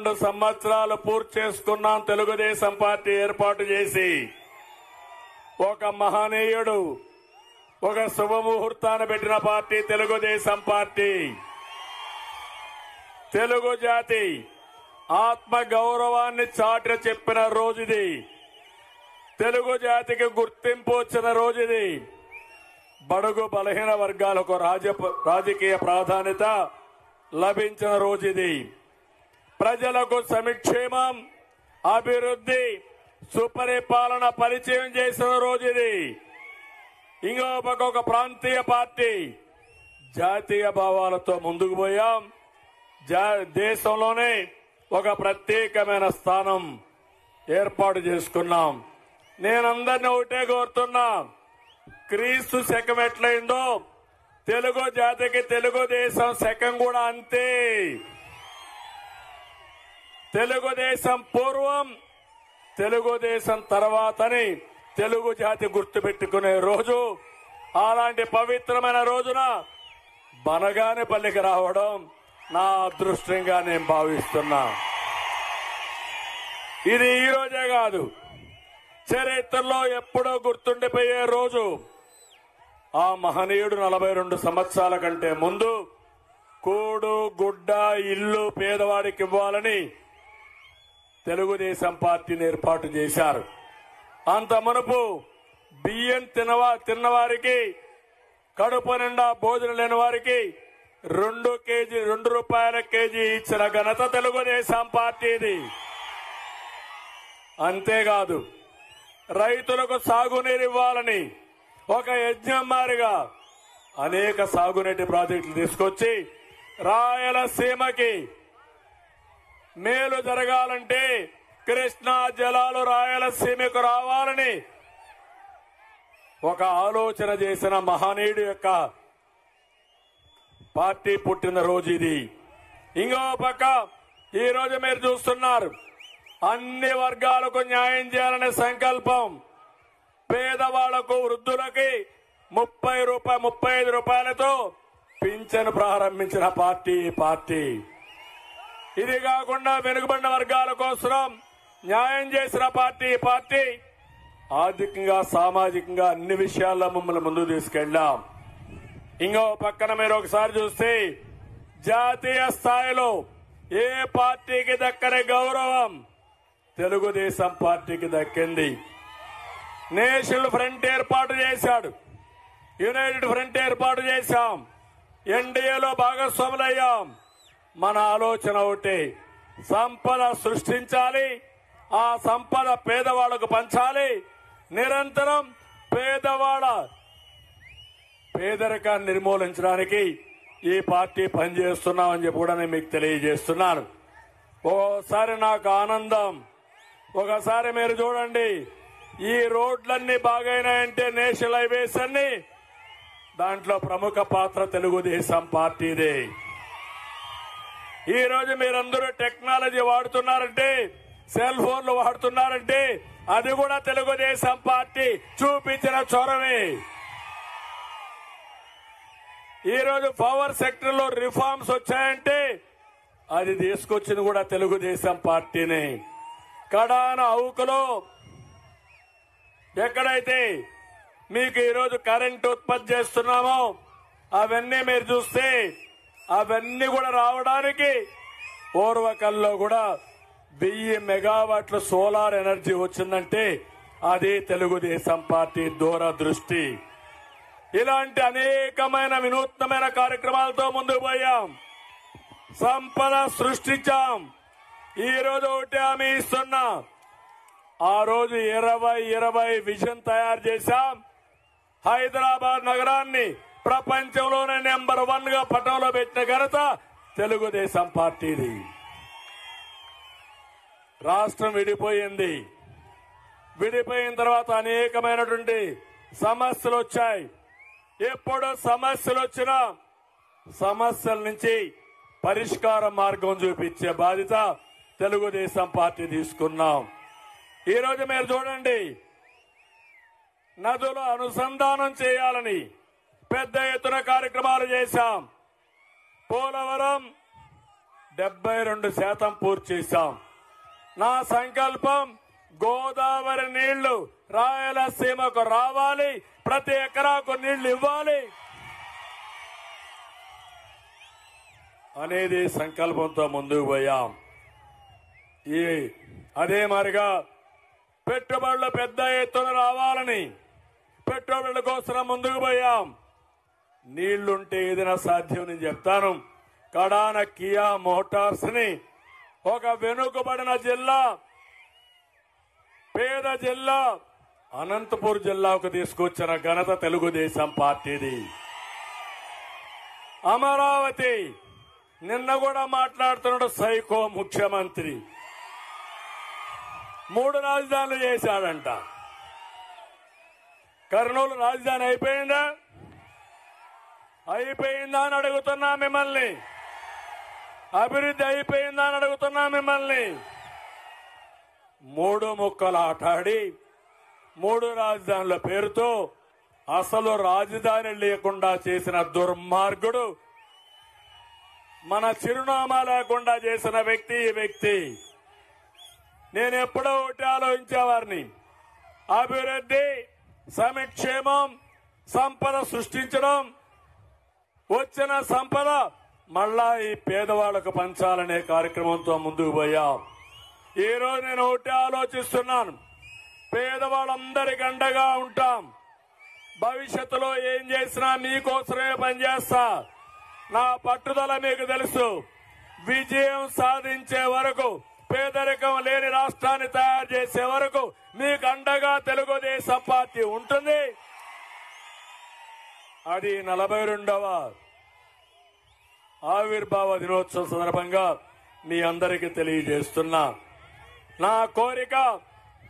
42 సంవత్సరాలు పూర్తి చేసుకున్నాం తెలుగుదేశం పార్టీ ఏర్పాటు చేసి. ఒక మహనీయుడు ఒక శుభముహూర్తాన్ని పెట్టిన పార్టీ తెలుగుదేశం పార్టీ. తెలుగు జాతి ఆత్మ గౌరవాన్ని చాటి చెప్పిన రోజుది. తెలుగు జాతికి గుర్తింపు వచ్చిన రోజుది. బడుగు బలహీన వర్గాలకు రాజకీయ ప్రాధాన్యత లభించిన రోజుది. ప్రజలకు సంక్షేమం, అభివృద్ధి, సుపరిపాలన పరిచయం చేసిన రోజుది. ఇంకో పక్క ఒక ప్రాంతీయ పార్టీ జాతీయ భావాలతో ముందుకు పోయాం. దేశంలోనే ఒక ప్రత్యేకమైన స్థానం ఏర్పాటు చేసుకున్నాం. నేనందరినీ ఒకటే కోరుతున్నా, క్రీస్తు శకం ఎట్లయిందో తెలుగు జాతికి తెలుగుదేశం శకం కూడా అంతే. తెలుగుదేశం పూర్వం, తెలుగుదేశం తర్వాతని తెలుగు జాతి గుర్తుపెట్టుకునే రోజు. అలాంటి పవిత్రమైన రోజున బనగానేపల్లికి రావడం నా అదృష్టంగా నేను భావిస్తున్నా. ఇది ఈ రోజే కాదు, చరిత్రలో ఎప్పుడో గుర్తుండిపోయే రోజు. ఆ మహనీయుడు 42 సంవత్సరాల కంటే ముందు కూడు గుడ్డ ఇల్లు పేదవాడికి ఇవ్వాలని తెలుగుదేశం పార్టీని ఏర్పాటు చేశారు. అంత మునుపు బియ్యం తిన్నవారికి, కడుపు నిండా భోజనం లేని వారికి 2 రూపాయల కేజీ ఇచ్చిన ఘనత తెలుగుదేశం పార్టీది. అంతేకాదు, రైతులకు సాగునీరు ఇవ్వాలని ఒక యజ్ఞం మారిగా అనేక సాగునీటి ప్రాజెక్టులు తీసుకొచ్చి రాయలసీమకి మేలు జరగాలంటే కృష్ణా జలాలు రాయలసీమకు రావాలని ఒక ఆలోచన చేసిన మహనీయుడు యొక్క పార్టీ పుట్టిన రోజు ఇది. ఇంకో పక్క ఈ రోజు మీరు చూస్తున్నారు, అన్ని వర్గాలకు న్యాయం చేయాలనే సంకల్పం. పేదవాళ్లకు, వృద్ధులకి 35 రూపాయలతో పింఛను ప్రారంభించిన పార్టీ. ఇది కాకుండా వెనుకబడిన వర్గాల కోసం న్యాయం చేసిన పార్టీ. ఆర్థికంగా, సామాజికంగా అన్ని విషయాల్లో మమ్మల్ని ముందుకు తీసుకెళ్లాం. ఇంకో పక్కన మీరు ఒకసారి చూస్తే జాతీయ స్థాయిలో ఏ పార్టీకి దక్కని గౌరవం తెలుగుదేశం పార్టీకి దక్కింది. నేషనల్ ఫ్రంట్ ఏర్పాటు చేశాడు, యునైటెడ్ ఫ్రంట్ ఏర్పాటు చేశాం, ఎన్డీఏలో భాగస్వాములయ్యాం. మన ఆలోచన ఒకటి, సంపద సృష్టించాలి, ఆ సంపద పేదవాళ్లకు పంచాలి, నిరంతరం పేదరికాన్ని నిర్మూలించడానికి ఈ పార్టీ పనిచేస్తున్నామని చెప్పి కూడా నేను మీకు తెలియజేస్తున్నాను. ఓసారి నాకు ఆనందం, ఒకసారి మీరు చూడండి, ఈ రోడ్లన్నీ బాగైనాయంటే నేషనల్ హైవేస్ అన్ని, దాంట్లో ప్రముఖ పాత్ర తెలుగుదేశం పార్టీదే. ఈ రోజు మీరందరూ టెక్నాలజీ వాడుతున్నారంటే, సెల్ ఫోన్లు వాడుతున్నారంటే అది కూడా తెలుగుదేశం పార్టీ చూపించిన చొరవే. ఈ రోజు పవర్ సెక్టర్ లో రిఫార్మ్స్ వచ్చాయంటే అది తీసుకొచ్చింది కూడా తెలుగుదేశం పార్టీనే. కడాన అవుకులో ఎక్కడైతే మీకు ఈరోజు కరెంట్ ఉత్పత్తి చేస్తున్నామో అవన్నీ మీరు చూస్తే అవన్నీ కూడా రావడానికి ఓర్వకల్లో కూడా 1000 మెగావాట్ల సోలార్ ఎనర్జీ వచ్చిందంటే అది తెలుగుదేశం పార్టీ దూరదృష్టి. ఇలాంటి అనేకమైన వినూత్నమైన కార్యక్రమాలతో ముందుకు పోయాం, సంపద సృష్టించాం. ఈ రోజు ఒకటి హామీ ఇస్తున్నా, ఆ రోజు 2020 విజన్ తయారు చేశాం. హైదరాబాద్ నగరాన్ని ప్రపంచంలోనే నెంబర్ 1 గా పటంలో పెట్టిన ఘనత తెలుగుదేశం పార్టీది. రాష్ట్రం విడిపోయింది, విడిపోయిన తర్వాత అనేకమైనటువంటి సమస్యలు వచ్చాయి. ఎప్పుడు సమస్యలు వచ్చినా సమస్యల నుంచి పరిష్కార మార్గం చూపించే బాధ్యత తెలుగుదేశం పార్టీ తీసుకున్నాం. ఈ రోజు మీరు చూడండి, నదుల అనుసంధానం చేయాలని పెద్ద ఎత్తున కార్యక్రమాలు చేశాం. పోలవరం 72% పూర్తి చేశాం. నా సంకల్పం గోదావరి నీళ్లు రాయలసీమకు రావాలి, ప్రతి ఎకరాకు నీళ్లు ఇవ్వాలి అనేది సంకల్పంతో ముందుకు పోయాం. అదే మరిగా పెట్టుబడులు పెద్ద ఎత్తున రావాలని పెట్టుబడుల కోసం ముందుకు పోయాం. నీళ్లుంటే ఏదైనా సాధ్యం నేను చెప్తాను. కడాన కియా మోటార్స్ ని ఒక వెనుకబడిన జిల్లా, పేద జిల్లా అనంతపూర్ జిల్లాకు తీసుకొచ్చిన ఘనత తెలుగుదేశం పార్టీది. అమరావతి నిన్న కూడా మాట్లాడుతున్నాడు సైకో ముఖ్యమంత్రి. 3 రాజధానులు చేశాడంట. కర్నూలు రాజధాని అయిపోయిందా? అయిపోయిందా అని అడుగుతున్నా మిమ్మల్ని. అభివృద్ధి అయిపోయిందా అని అడుగుతున్నా మిమ్మల్ని. 3 ముక్కలు ఆటాడి 3 రాజధానుల పేరుతో అసలు రాజధాని లేకుండా చేసిన దుర్మార్గుడు, మన చిరునామా లేకుండా చేసిన వ్యక్తి ఈ వ్యక్తి. నేను ఎప్పుడో ఒకటి ఆలోచించేవారిని, అభివృద్ధి, సంక్షేమం, సంపద సృష్టించడం, వచ్చిన సంపద మళ్ళా ఈ పేదవాళ్లకు పంచాలనే కార్యక్రమంతో ముందుకు పోయాం. ఈ రోజు నేను ఒకటి ఆలోచిస్తున్నాను, పేదవాళ్ళందరికీ అండగా ఉంటాం. భవిష్యత్తులో ఏం చేసినా మీకోసమే పనిచేస్తా. నా పట్టుదల మీకు తెలుసు. విజయం సాధించే వరకు, పేదరికం లేని రాష్ట్రాన్ని తయారు చేసే వరకు మీకు అండగా తెలుగుదేశం పార్టీ ఉంటుంది. అది 42వ ఆవిర్భావ దినోత్సవం సందర్భంగా మీ అందరికీ తెలియజేస్తున్నా. నా కోరిక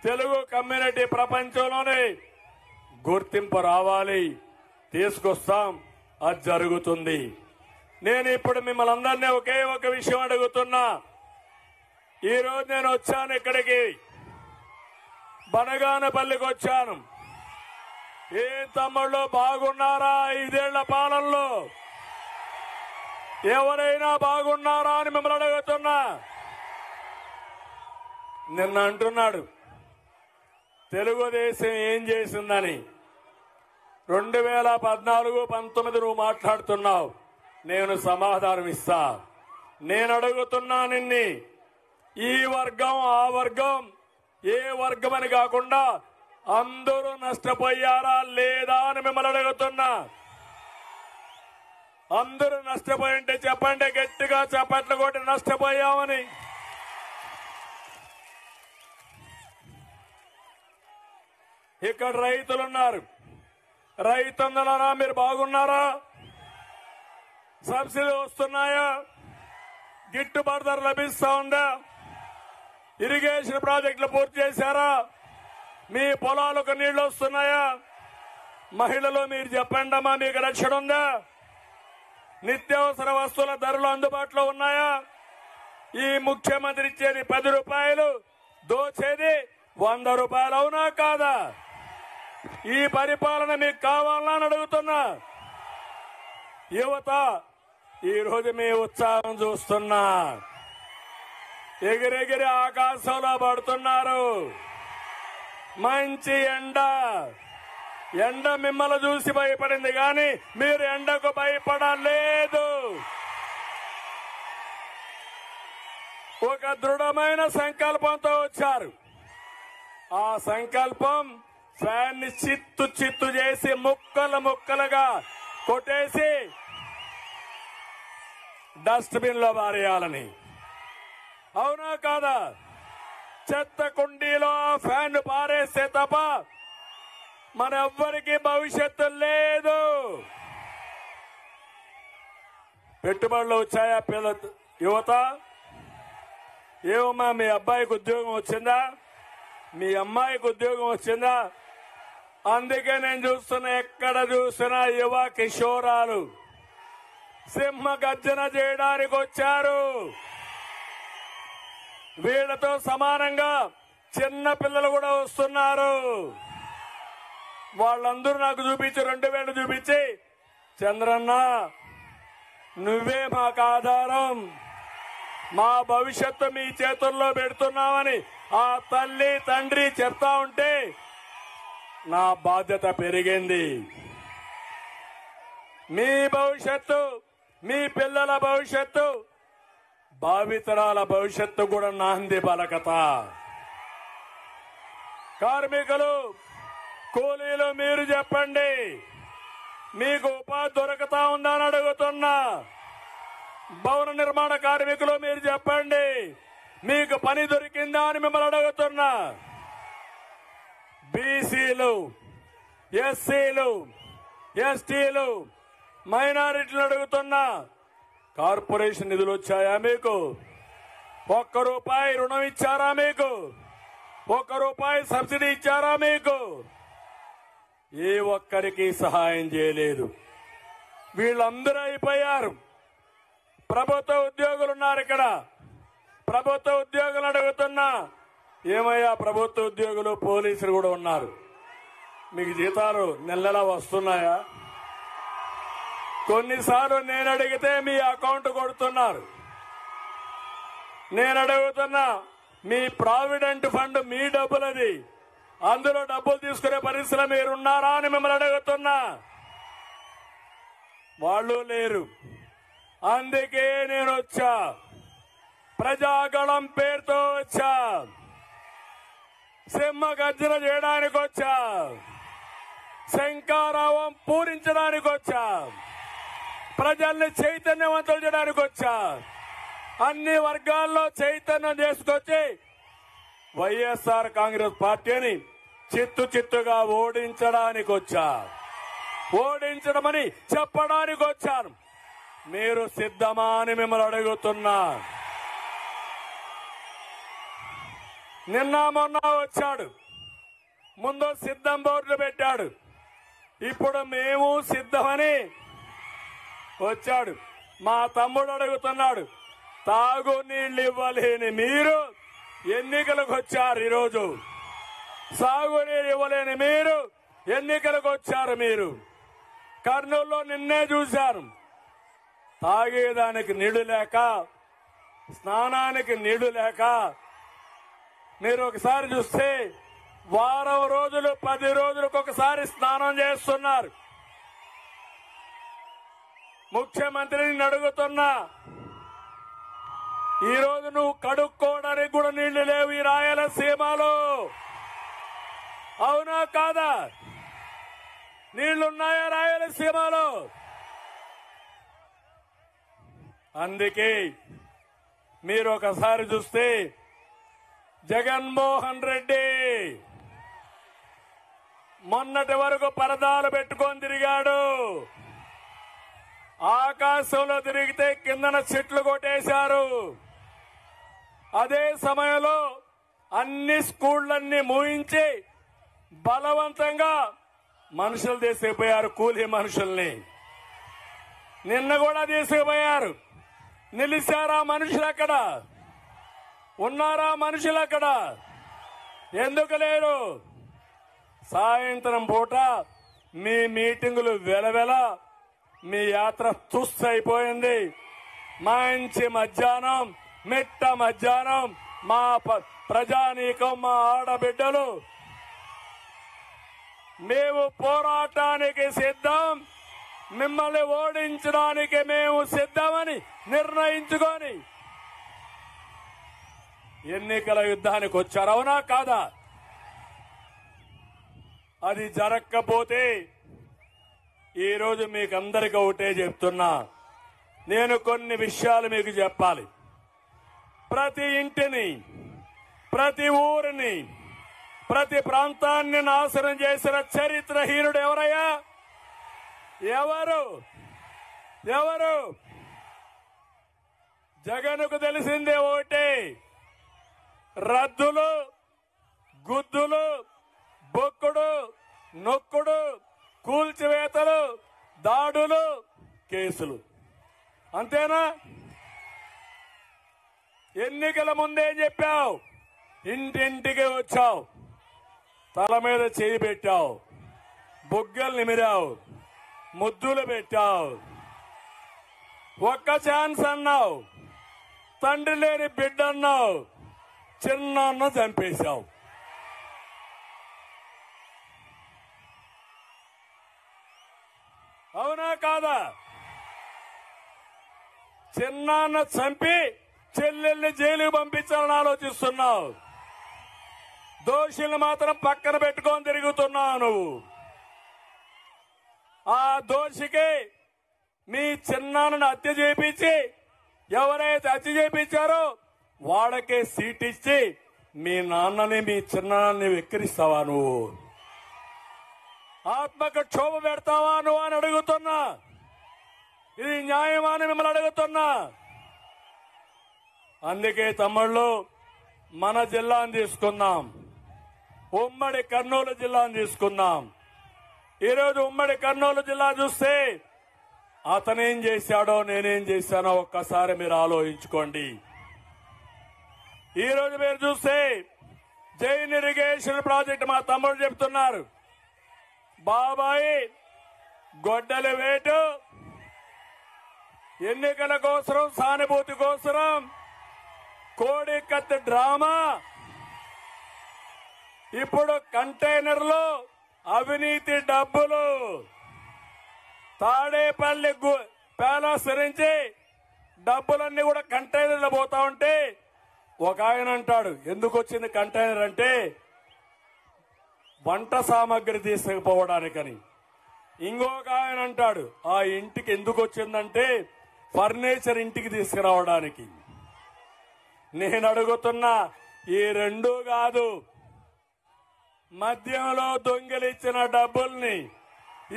తెలుగు కమ్యూనిటీ ప్రపంచంలోనే గుర్తింపు రావాలి, తీసుకొస్తాం. అది జరుగుతుంది. నేను ఇప్పుడు మిమ్మల్ని అందరినీ ఒకే ఒక విషయం అడుగుతున్నా. ఈ రోజు నేను వచ్చాను ఇక్కడికి, బనగానపల్లికి వచ్చాను. ఏ తమ్ముళ్ళు బాగున్నారా? 5 ఏళ్ల పాలనలో ఎవరైనా బాగున్నారా అని మిమ్మల్ని అడుగుతున్నా. నిన్న అంటున్నాడు తెలుగుదేశం ఏం చేసిందని. 2014-19 నువ్వు మాట్లాడుతున్నావు, నేను సమాధానం ఇస్తా. నేను అడుగుతున్నా నిన్ని, ఈ వర్గం ఆ వర్గం ఏ వర్గం అని కాకుండా అందరూ నష్టపోయారా లేదా అని మిమ్మల్ని అడుగుతున్నా. అందరూ నష్టపోయి ఉంటే చెప్పండి, గట్టిగా చప్పట్లు కొట్టి నష్టపోయామని. ఇక్కడ రైతులున్నారు. రైతన్నలారా మీరు బాగున్నారా? సబ్సిడీ వస్తున్నాయా? గిట్టుబాటు ధర లభిస్తా ఉందా? ఇరిగేషన్ ప్రాజెక్టులు పూర్తి చేశారా? మీ పొలాలకు నీళ్లు వస్తున్నాయా? మహిళలు మీరు చెప్పండి అమ్మా, మీకు రక్షణ ఉందా? నిత్యావసర వస్తువుల ధరలు అందుబాటులో ఉన్నాయా? ఈ ముఖ్యమంత్రి ఇచ్చేది 10 రూపాయలు, దోచేది 100 రూపాయలు, అవునా కాదా? ఈ పరిపాలన మీకు కావాలని అడుగుతున్నా. యువత ఈ రోజు మీ ఉత్సాహం చూస్తున్నా. ఎగిరెగిరి ఆకాశంలో పడుతున్నారు. మంచి ఎండ మిమ్మల్ని చూసి భయపడింది, కానీ మీరు ఎండకు భయపడలేదు. ఒక దృఢమైన సంకల్పంతో వచ్చారు. ఆ సంకల్పం ఫ్యాన్ ని చిత్తు చేసి ముక్కలుగా కొట్టేసి డస్ట్బిన్ లో పారేయాలని, అవునా కాదా? చెత్త కుండీలో ఫ్యాన్ పారేస్తే తప్ప మరెవ్వరికి భవిష్యత్తు లేదు. పెట్టుబడులు వచ్చాయా యువత? ఏమమ్మా, మీ అబ్బాయికి ఉద్యోగం వచ్చిందా? మీ అమ్మాయికి ఉద్యోగం వచ్చిందా? అందుకే నేను చూస్తున్నా, ఎక్కడ చూసినా యువ కిషోరాలు సింహ గర్జన చేయడానికి వచ్చారు. వీళ్లతో సమానంగా చిన్న పిల్లలు కూడా వస్తున్నారు. వాళ్ళందరూ నాకు చూపించి 2000 చూపించి, చంద్రన్న నువ్వే మాకు ఆధారం, మా భవిష్యత్తు మీ చేతుల్లో పెడుతున్నామని ఆ తల్లి తండ్రి చెప్తా ఉంటే నా బాధ్యత పెరిగింది. మీ భవిష్యత్తు, మీ పిల్లల భవిష్యత్తు, భావితరాల భవిష్యత్తు కూడా నాంది పలకత. కార్మికులు, కూలీలు మీరు చెప్పండి, మీకు ఉపాధి దొరకతా ఉందని అడుగుతున్నా. భవన నిర్మాణ కార్మికులు మీరు చెప్పండి, మీకు పని దొరికిందా అని మిమ్మల్ని అడుగుతున్నా. బీసీలు, ఎస్సీలు, ఎస్టీలు, మైనారిటీలు అడుగుతున్నా. కార్పొరేషన్ నిధులు వచ్చాయా మీకు? ₹1 రుణం ఇచ్చారా మీకు? ₹1 సబ్సిడీ ఇచ్చారా మీకు? ఏ ఒక్కరికి సహాయం చేయలేదు. వీళ్ళందరూ అయిపోయారు. ప్రభుత్వ ఉద్యోగులు ఉన్నారు ఇక్కడ. ప్రభుత్వ ఉద్యోగులు అడుగుతున్నా, ఏమయ్యా ప్రభుత్వ ఉద్యోగులు, పోలీసులు కూడా ఉన్నారు, మీకు జీతాలు నెలలా వస్తున్నాయా? కొన్నిసార్లు నేను అడిగితే మీ అకౌంట్ కొడుతున్నారు. నేను అడుగుతున్నా, మీ ప్రావిడెంట్ ఫండ్ మీ డబ్బులది, అందులో డబ్బులు తీసుకునే పరిస్థితిలో మీరున్నారా అని మిమ్మల్ని అడుగుతున్నా. వాళ్ళు లేరు. అందుకే నేను వచ్చా, ప్రజాగళం పేరుతో వచ్చా, సింహ గర్జన చేయడానికి వచ్చా, శంఖారావం పూరించడానికి వచ్చా, ప్రజల్ని చైతన్యవంతులు చేయడానికి వచ్చా, అన్ని వర్గాల్లో చైతన్యం చేసుకొచ్చి వైఎస్ఆర్ కాంగ్రెస్ పార్టీని చిత్తుగా ఓడించడానికి వచ్చా. ఓడించడమని చెప్పడానికి వచ్చాను. మీరు సిద్ధమా అని మిమ్మల్ని అడుగుతున్నా. నిన్న మొన్న వచ్చాడు, ముందు సిద్ధం బోర్డు పెట్టాడు, ఇప్పుడు మేము సిద్ధమని వచ్చాడు. మా తమ్ముడు అడుగుతున్నాడు, తాగునీళ్ళు ఇవ్వలేని మీరు ఎన్నికలకు వచ్చారు. ఈరోజు సాగునీరు ఇవ్వలేని మీరు ఎన్నికలకు వచ్చారు. మీరు కర్నూలులో నిన్నే చూశారు, తాగేదానికి నీళ్లు లేక, స్నానానికి నీళ్లు లేక. మీరు ఒకసారి చూస్తే వారం రోజులు 10 రోజులకు ఒకసారి స్నానం చేస్తున్నారు. ముఖ్యమంత్రిని అడుగుతున్నా, ఈరోజు నువ్వు కడుక్కోవడానికి కూడా నీళ్లు లేవు ఈ రాయలసీమలో. అవునా కాదా? నీళ్లున్నాయా రాయలసీమలో? అందుకే మీరు ఒకసారి చూస్తే జగన్మోహన్ రెడ్డి మొన్నటి వరకు పరదాలు పెట్టుకొని తిరిగాడు. ఆకాశంలో తిరిగితే కిందన చెట్లు కొట్టేశారు. అదే సమయంలో అన్ని స్కూళ్లన్నీ మూయించి బలవంతంగా మనుషులు తీసుకుపోయారు, కూలీ మనుషుల్ని. నిన్న కూడా తీసుకుపోయారు. నిలిచారా మనుషులు అక్కడ? ఉన్నారా మనుషులు అక్కడ? ఎందుకు లేరు? సాయంత్రం పూట మీ మీటింగులు వెలవెల, మీ యాత్ర తుస్సైపోయింది. మంచి మధ్యాహ్నం, మిట్ట మధ్యాహ్నం మా ప్రజానీకం, మా ఆడబిడ్డలు మేము పోరాటానికి సిద్ధం, మిమ్మల్ని ఓడించడానికి మేము సిద్ధమని నిర్ణయించుకొని ఎన్నికల యుద్ధానికి వచ్చారు. అవునా కాదా? అది జరగకపోతే ఈరోజు మీకందరికీ ఒకటే చెప్తున్నా, నేను కొన్ని విషయాలు మీకు చెప్పాలి. ప్రతి ఇంటిని, ప్రతి ఊరిని, ప్రతి ప్రాంతాన్ని నాశనం చేసిన చరిత్రహీనుడు ఎవరయ్యా? ఎవరు? ఎవరు? జగన్కు తెలిసిందే ఒకటే, రద్దులు, గుద్దులు, బొక్కుడు, నొక్కుడు, కూల్చివేతలు, దాడులు, కేసులు. అంతేనా? ఎన్నికల ముందేం చెప్పావు? ఇంటింటికి వచ్చావు, తల మీద చేయి పెట్టావు, బుగ్గలు నిమిరావు, ముద్దులు పెట్టావు, ఒక్క ఛాన్స్ అన్నావు. తండ్రి లేని బిడ్డ అన్నావు, చిన్నాన్న చంపేశావు. అవునా కాదా? చిన్నాన్న చంపి చెల్లెల్ని జైలుకు పంపించాలని ఆలోచిస్తున్నావు. దోషుల్ని మాత్రం పక్కన పెట్టుకొని తిరుగుతున్నావు నువ్వు. ఆ దోషికి మీ చిన్నాన్నని హత్య చేయించి, ఎవరైతే హత్య చేయించారో వాళ్ళకే సీట్ ఇచ్చి మీ నాన్నని మీ చిన్నాన్నని వెక్కిరిస్తావా నువ్వు? ఆత్మకు క్షోభ పెడతావా నువ్వు అని అడుగుతున్నా. ఇది న్యాయమా అని మిమ్మల్ని అడుగుతున్నా. అందుకే తమ్ముళ్ళు, మన జిల్లాను తీసుకుందాం, ఉమ్మడి కర్నూలు జిల్లాను తీసుకుందాం. ఈరోజు ఉమ్మడి కర్నూలు జిల్లా చూస్తే అతనేం చేశాడో నేనేం చేశానో ఒక్కసారి మీరు ఆలోచించుకోండి. ఈరోజు మీరు చూస్తే జైన్ ఇరిగేషన్ ప్రాజెక్టు మా తమ్ముడు చెప్తున్నారు, బాబాయి గొడ్డలి వేటు ఎన్నికల కోసరం, సానుభూతి కోసరం, కోడి కత్తి డ్రామా, ఇప్పుడు కంటైనర్లు అవినీతి డబ్బులు, తాడేపల్లి ప్యాలెస్ నుంచి డబ్బులన్నీ కూడా కంటైనర్లు పోతా ఉంటే ఒక ఆయన అంటాడు, ఎందుకు వచ్చింది కంటైనర్ అంటే వంట సామాగ్రి తీసుకుపోవడానికని. ఇంకొక ఆయన అంటాడు, ఆ ఇంటికి ఎందుకు వచ్చిందంటే ఫర్నిచర్ ఇంటికి తీసుకురావడానికి. నేను అడుగుతున్నా, ఈ రెండు కాదు, మద్యంలో దొంగిలించిన డబ్బుల్ని,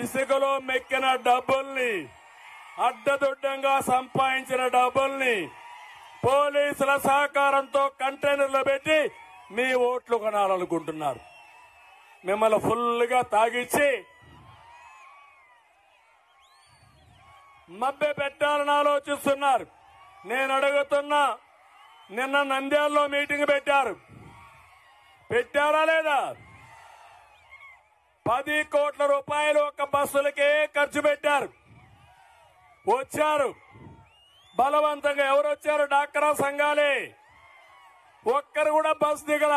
ఇసుకలో మెక్కిన డబ్బుల్ని, అడ్డదుడ్డంగా సంపాదించిన డబ్బుల్ని పోలీసుల సహకారంతో కంటైనర్లో పెట్టి మీ ఓట్లు కొనాలనుకుంటున్నారు. మిమ్మల్ని ఫుల్ గా తాగిచ్చి మభ్య పెట్టాలని ఆలోచిస్తున్నారు. నేను అడుగుతున్నా, నిన్న నంద్యాలలో మీటింగ్ పెట్టారా లేదా? 10 కోట్ల రూపాయలు ఒక బస్సులకే ఖర్చు పెట్టారు. వచ్చారు బలవంతంగా. ఎవరు వచ్చారు? డాక్రా సంఘాలే. ఒక్కరు కూడా బస్ దిగల.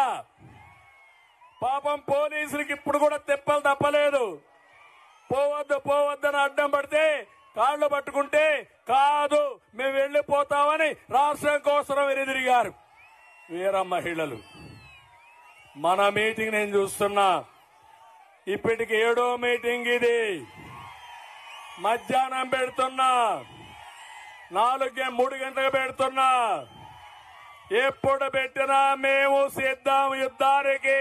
పాపం పోలీసులకి ఇప్పుడు కూడా తిప్పలు తప్పలేదు. పోవద్దని అడ్డం పడితే కాళ్లు పట్టుకుంటే కాదు మేము వెళ్లిపోతామని రాష్ట్రం కోసం ఎదురిగారు వీర మహిళలు. మన మీటింగ్ నేను చూస్తున్నా, ఇప్పటికి 7వ మీటింగ్ ఇది. మధ్యాహ్నం పెడుతున్నా, 3 గంటలకు పెడుతున్నా. ఎప్పుడు పెట్టినా మేము సిద్ధం యుద్ధానికి.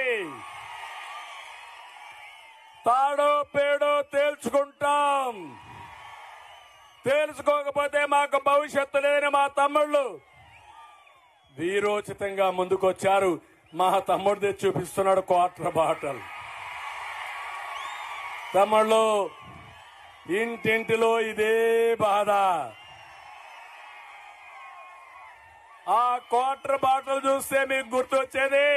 తాడో పేడో తేల్చుకుంటాం. తేల్చుకోకపోతే మాకు భవిష్యత్తు లేని మా తమ్ముళ్ళు వీరోచితంగా ముందుకొచ్చారు. మా తమ్ముడు తెచ్చి చూపిస్తున్నాడు క్వార్టర్ బాటిల్. తమ్ముళ్ళు, ఇంటింటిలో ఇదే బాధ. ఆ క్వార్టర్ బాటిల్ చూస్తే మీకు గుర్తొచ్చేది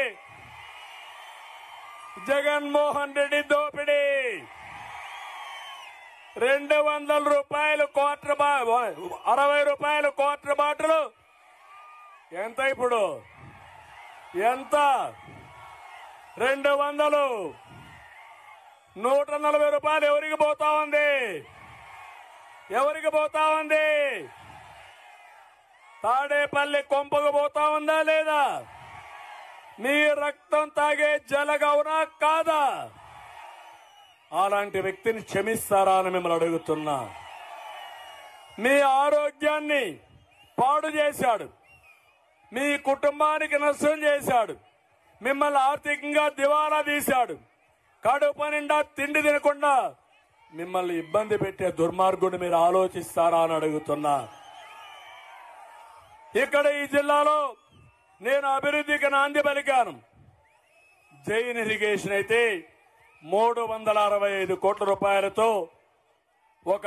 జగన్మోహన్ రెడ్డి దోపిడీ. 200 రూపాయలు క్వార్టర్ 60 రూపాయలు క్వార్టర్ బాటిల్ ఎంత ఇప్పుడు? ఎంత? 200. 140 రూపాయలు ఎవరికి పోతా ఉంది? ఎవరికి పోతా ఉంది? తాడేపల్లి కొంపకు పోతా ఉందా లేదా? మీ రక్తం తాగే జలగవునా కాదా? అలాంటి వ్యక్తిని క్షమిస్తారా అని మిమ్మల్ని అడుగుతున్నా. మీ ఆరోగ్యాన్ని పాడు చేశాడు, మీ కుటుంబానికి నష్టం చేశాడు, మిమ్మల్ని ఆర్థికంగా దివాలా తీశాడు, కడుపు నిండా తిండి తినకుండా మిమ్మల్ని ఇబ్బంది పెట్టే దుర్మార్గుడు మీరు ఆలోచిస్తారా అని అడుగుతున్నా. ఇక్కడ ఈ జిల్లాలో నేను అభివృద్ధికి నాంది పలికాను. జైన్ ఇరిగేషన్ అయితే 365 కోట్ల రూపాయలతో ఒక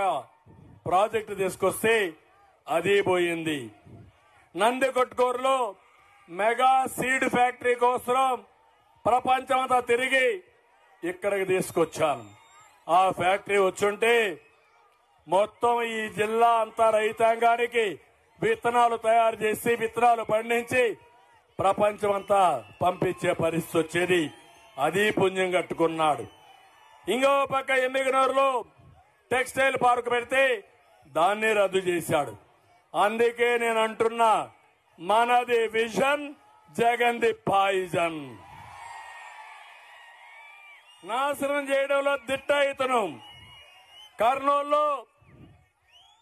ప్రాజెక్టు తీసుకొస్తే అది పోయింది. నందికొట్కూరులో మెగా సీడ్ ఫ్యాక్టరీ కోసం ప్రపంచమంతా తిరిగి ఇక్కడికి తీసుకొచ్చాను. ఆ ఫ్యాక్టరీ వచ్చుంటే మొత్తం ఈ జిల్లా అంతా రైతాంగానికి విత్తనాలు తయారు చేసి విత్తనాలు పండించి ప్రపంచమంతా పంపించే పరిస్థితి వచ్చేది. అది పుణ్యం కట్టుకున్నాడు. ఇంకో పక్క ఎమ్మిగనూరులో టెక్స్టైల్ పార్క్ పెడితే దాన్ని రద్దు చేశాడు. అందుకే నేను అంటున్నా, మనది విజన్, జగన్ది పాయిజన్. నాశనం చేయడంలో దిట్ట ఇతను. కర్నూలులో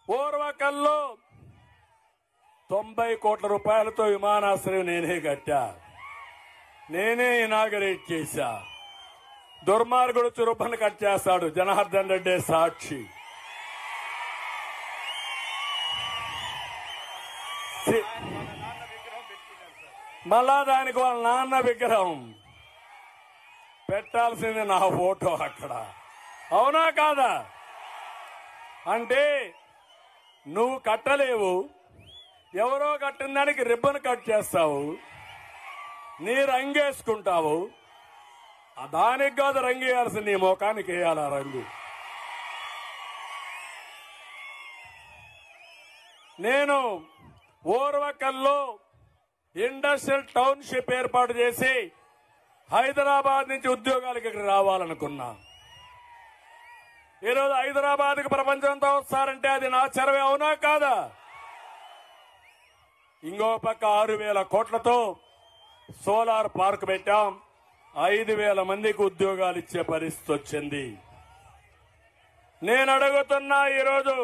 ఓర్వకల్లో 90 కోట్ల రూపాయలతో విమానాశ్రయం నేనే కట్టా, నేనే ఇనాగరేట్ చేశా. దుర్మార్గుడు చురుబ్బను కట్ చేస్తాడు, జనార్దన్ రెడ్డి సాక్షి. మళ్ళా దానికి వాళ్ళ నాన్న విగ్రహం పెట్టాల్సింది, నా ఫోటో అక్కడ. అవునా కాదా? అంటే నువ్వు కట్టలేవు, ఎవరో కట్టిన దానికి రిబ్బన్ కట్ చేస్తావు, నీ రంగేసుకుంటావు. దానికి కాదు రంగు వేయాల్సింది, నీ ముఖానికి వేయాల రంగు. నేను ఓర్వకల్లో ఇండస్ట్రియల్ టౌన్షిప్ ఏర్పాటు చేసి హైదరాబాద్ నుంచి ఉద్యోగాలకు ఇక్కడ రావాలనుకున్నా. ఈరోజు హైదరాబాద్ కు ప్రపంచంతో వస్తారంటే అది నా చరవే. అవునా కాదా? ఇంకో పక్క 6,000 కోట్లతో సోలార్ పార్క్ పెట్టాం. 5,000 మందికి ఉద్యోగాలు ఇచ్చే పరిస్థితి వచ్చింది. నేను అడుగుతున్నా, ఈరోజు